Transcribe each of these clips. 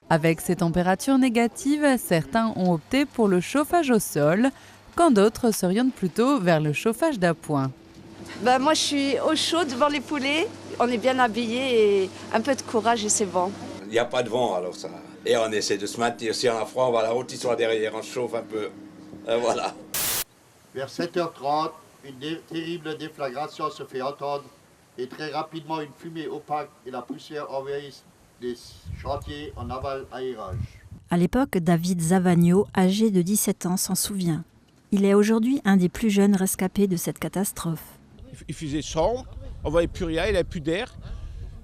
Avec ces températures négatives, certains ont opté pour le chauffage au sol, quand d'autres s'orientent plutôt vers le chauffage d'appoint. Moi, je suis au chaud devant les poulets. On est bien habillés et un peu de courage et c'est bon. Il n'y a pas de vent, alors ça. Et on essaie de se maintenir. Si on a froid, on va à la rôtissoire derrière, on chauffe un peu. Voilà. Vers 7h30, une terrible déflagration se fait entendre et très rapidement une fumée opaque et la poussière envahissent les chantiers en aval-aérage. À l'époque, David Zavagno, âgé de 17 ans, s'en souvient. Il est aujourd'hui un des plus jeunes rescapés de cette catastrophe. Il faisait sombre, on ne voyait plus rien, il n'y avait plus d'air.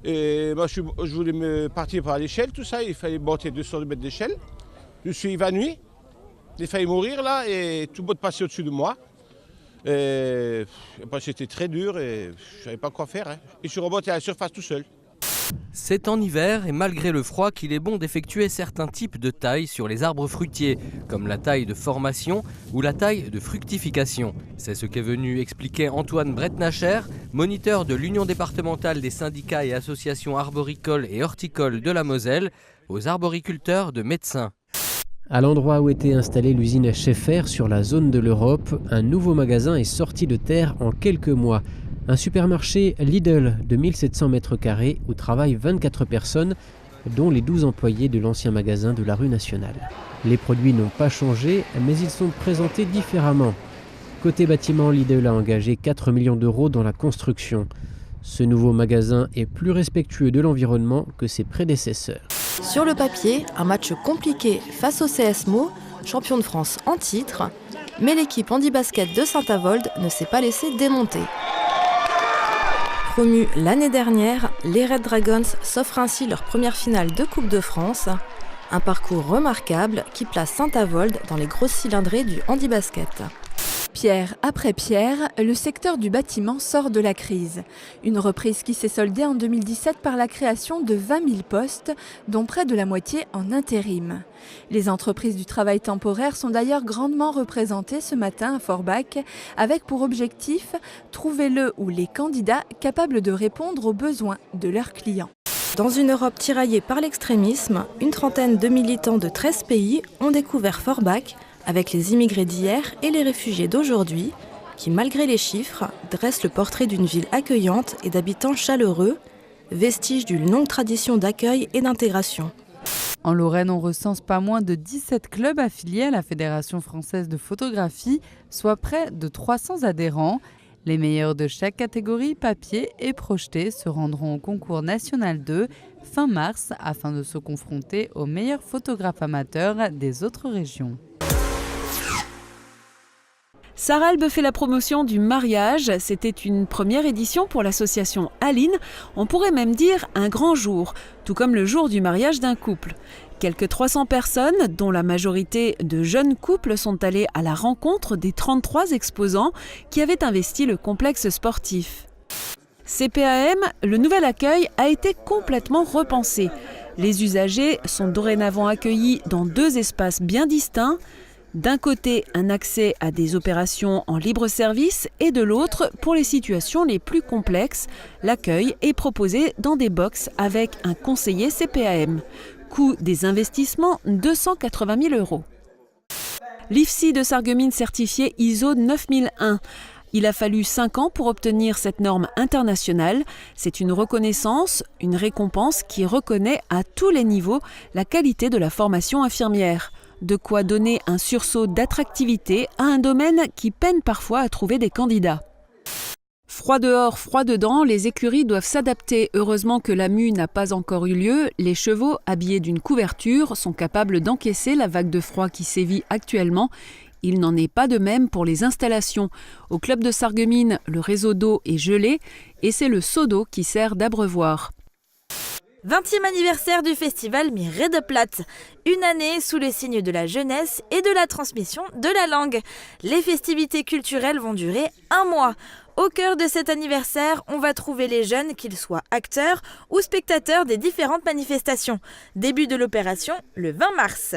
Et moi, je voulais me partir par l'échelle, tout ça, il fallait monter 200 mètres d'échelle. Je suis évanoui, j'ai failli mourir là, et tout le monde passait au-dessus de moi. Et c'était très dur et je ne savais pas quoi faire. Et je suis remonté à la surface tout seul. C'est en hiver et malgré le froid qu'il est bon d'effectuer certains types de tailles sur les arbres fruitiers, comme la taille de formation ou la taille de fructification. C'est ce qu'est venu expliquer Antoine Bretnacher, moniteur de l'Union départementale des syndicats et associations arboricoles et horticoles de la Moselle, aux arboriculteurs de Médecins. À l'endroit où était installée l'usine Schaeffer sur la zone de l'Europe, un nouveau magasin est sorti de terre en quelques mois. Un supermarché Lidl de 1700 m² où travaillent 24 personnes, dont les 12 employés de l'ancien magasin de la rue Nationale. Les produits n'ont pas changé, mais ils sont présentés différemment. Côté bâtiment, Lidl a engagé 4 millions d'euros dans la construction. Ce nouveau magasin est plus respectueux de l'environnement que ses prédécesseurs. Sur le papier, un match compliqué face au CS Meaux, champion de France en titre, mais l'équipe handi-basket de Saint-Avold ne s'est pas laissée démonter. Promus l'année dernière, les Red Dragons s'offrent ainsi leur première finale de Coupe de France, un parcours remarquable qui place Saint-Avold dans les grosses cylindrées du handi-basket. Pierre après pierre, le secteur du bâtiment sort de la crise. Une reprise qui s'est soldée en 2017 par la création de 20 000 postes, dont près de la moitié en intérim. Les entreprises du travail temporaire sont d'ailleurs grandement représentées ce matin à Forbach, avec pour objectif trouver le ou les candidats capables de répondre aux besoins de leurs clients. Dans une Europe tiraillée par l'extrémisme, une trentaine de militants de 13 pays ont découvert Forbach, avec les immigrés d'hier et les réfugiés d'aujourd'hui, qui, malgré les chiffres, dressent le portrait d'une ville accueillante et d'habitants chaleureux, vestige d'une longue tradition d'accueil et d'intégration. En Lorraine, on recense pas moins de 17 clubs affiliés à la Fédération française de photographie, soit près de 300 adhérents. Les meilleurs de chaque catégorie, papier et projeté, se rendront au concours national 2 fin mars afin de se confronter aux meilleurs photographes amateurs des autres régions. Sarralbe fait la promotion du mariage. C'était une première édition pour l'association Aline. On pourrait même dire un grand jour, tout comme le jour du mariage d'un couple. Quelques 300 personnes, dont la majorité de jeunes couples, sont allées à la rencontre des 33 exposants qui avaient investi le complexe sportif. CPAM, le nouvel accueil a été complètement repensé. Les usagers sont dorénavant accueillis dans 2 espaces bien distincts. D'un côté, un accès à des opérations en libre service et de l'autre, pour les situations les plus complexes, l'accueil est proposé dans des box avec un conseiller CPAM. Coût des investissements, 280 000 €. L'IFSI de Sarreguemines certifié ISO 9001. Il a fallu 5 ans pour obtenir cette norme internationale. C'est une reconnaissance, une récompense qui reconnaît à tous les niveaux la qualité de la formation infirmière. De quoi donner un sursaut d'attractivité à un domaine qui peine parfois à trouver des candidats. Froid dehors, froid dedans, les écuries doivent s'adapter. Heureusement que la mue n'a pas encore eu lieu. Les chevaux, habillés d'une couverture, sont capables d'encaisser la vague de froid qui sévit actuellement. Il n'en est pas de même pour les installations. Au club de Sarreguemines, le réseau d'eau est gelé et c'est le seau d'eau qui sert d'abreuvoir. 20e anniversaire du festival Miré de Plate. Une année sous le signe de la jeunesse et de la transmission de la langue. Les festivités culturelles vont durer 1 mois. Au cœur de cet anniversaire, on va trouver les jeunes, qu'ils soient acteurs ou spectateurs des différentes manifestations. Début de l'opération le 20 mars.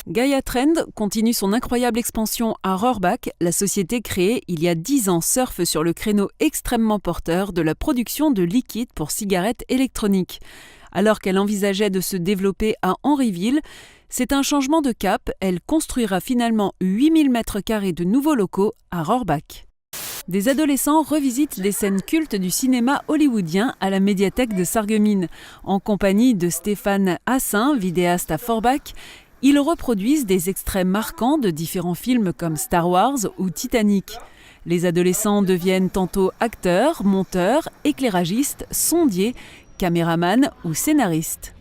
Gaia Trend continue son incroyable expansion à Rohrbach. La société créée il y a 10 ans surfe sur le créneau extrêmement porteur de la production de liquide pour cigarettes électroniques. Alors qu'elle envisageait de se développer à Henryville, c'est un changement de cap. Elle construira finalement 8000 m² de nouveaux locaux à Rohrbach. Des adolescents revisitent des scènes cultes du cinéma hollywoodien à la médiathèque de Sarreguemines. En compagnie de Stéphane Hassin, vidéaste à Forbach, ils reproduisent des extraits marquants de différents films comme Star Wars ou Titanic. Les adolescents deviennent tantôt acteurs, monteurs, éclairagistes, sondiers, caméramans ou scénaristes.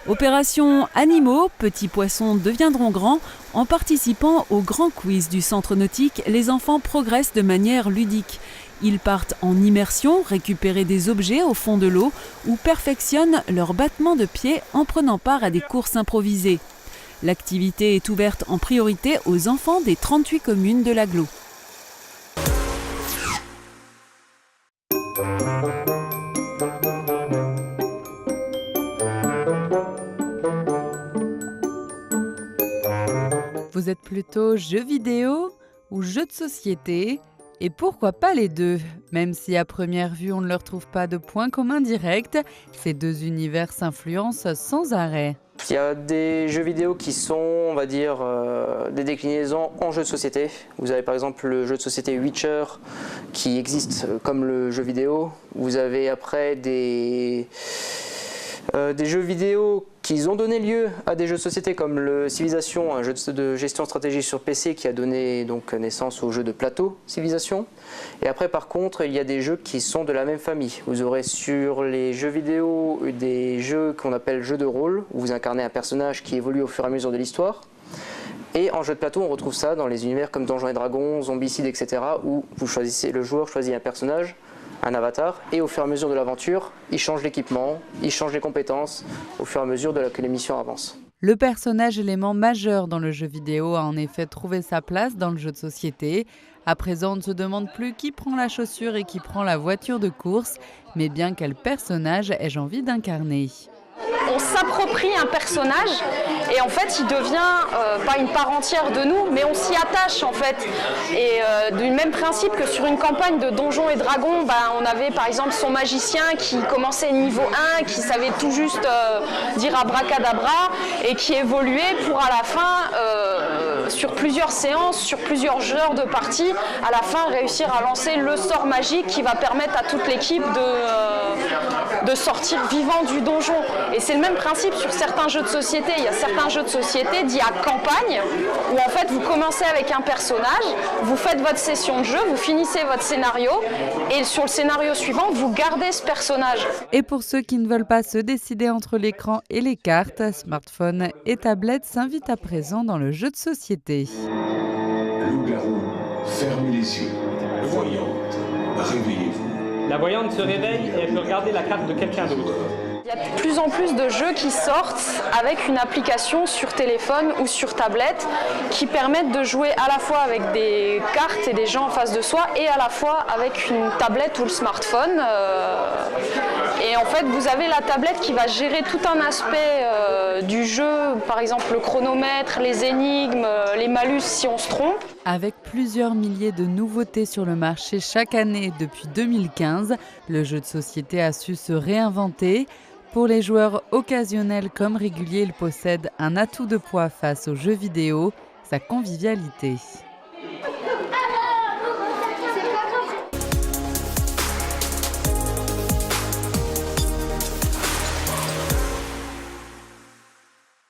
Opération Animaux, petits poissons deviendront grands. En participant au grand quiz du centre nautique, les enfants progressent de manière ludique. Ils partent en immersion, récupérer des objets au fond de l'eau ou perfectionnent leur battement de pied en prenant part à des courses improvisées. L'activité est ouverte en priorité aux enfants des 38 communes de l'agglo. Vous êtes plutôt jeux vidéo ou jeux de société? Et pourquoi pas les deux? Même si à première vue on ne leur trouve pas de point commun direct, ces deux univers s'influencent sans arrêt. Il y a des jeux vidéo qui sont, on va dire, des déclinaisons en jeux de société. Vous avez par exemple le jeu de société Witcher qui existe comme le jeu vidéo. Vous avez après des jeux vidéo qui ont donné lieu à des jeux de société comme le Civilization, un jeu de gestion stratégique sur PC qui a donné donc naissance au jeu de plateau Civilization. Et après par contre il y a des jeux qui sont de la même famille. Vous aurez sur les jeux vidéo des jeux qu'on appelle jeux de rôle, où vous incarnez un personnage qui évolue au fur et à mesure de l'histoire. Et en jeu de plateau on retrouve ça dans les univers comme Donjons et Dragons, Zombicide, etc. où le joueur choisit un personnage, un avatar, et au fur et à mesure de l'aventure, il change l'équipement, il change les compétences, au fur et à mesure que l'émission avance. Le personnage élément majeur dans le jeu vidéo a en effet trouvé sa place dans le jeu de société. À présent, on ne se demande plus qui prend la chaussure et qui prend la voiture de course, mais bien quel personnage ai-je envie d'incarner. On s'approprie un personnage et en fait il devient pas une part entière de nous, mais on s'y attache en fait. Et du même principe que sur une campagne de Donjons et Dragons, on avait par exemple son magicien qui commençait niveau 1, qui savait tout juste dire abracadabra et qui évoluait pour à la fin, sur plusieurs séances, sur plusieurs heures de partie, à la fin réussir à lancer le sort magique qui va permettre à toute l'équipe de sortir vivant du donjon. Et c'est le même principe sur certains jeux de société. Il y a certains jeux de société dits à campagne, où en fait vous commencez avec un personnage, vous faites votre session de jeu, vous finissez votre scénario, et sur le scénario suivant, vous gardez ce personnage. Et pour ceux qui ne veulent pas se décider entre l'écran et les cartes, smartphone et tablette s'invitent à présent dans le jeu de société. Loup-garou, fermez les yeux. Voyante, réveillez-vous. La voyante se réveille et elle peut regarder la carte de quelqu'un d'autre. Il y a de plus en plus de jeux qui sortent avec une application sur téléphone ou sur tablette qui permettent de jouer à la fois avec des cartes et des gens en face de soi et à la fois avec une tablette ou le smartphone. Et en fait, vous avez la tablette qui va gérer tout un aspect du jeu, par exemple le chronomètre, les énigmes, les malus si on se trompe. Avec plusieurs milliers de nouveautés sur le marché chaque année depuis 2015, le jeu de société a su se réinventer. Pour les joueurs occasionnels comme réguliers, il possède un atout de poids face aux jeux vidéo, sa convivialité.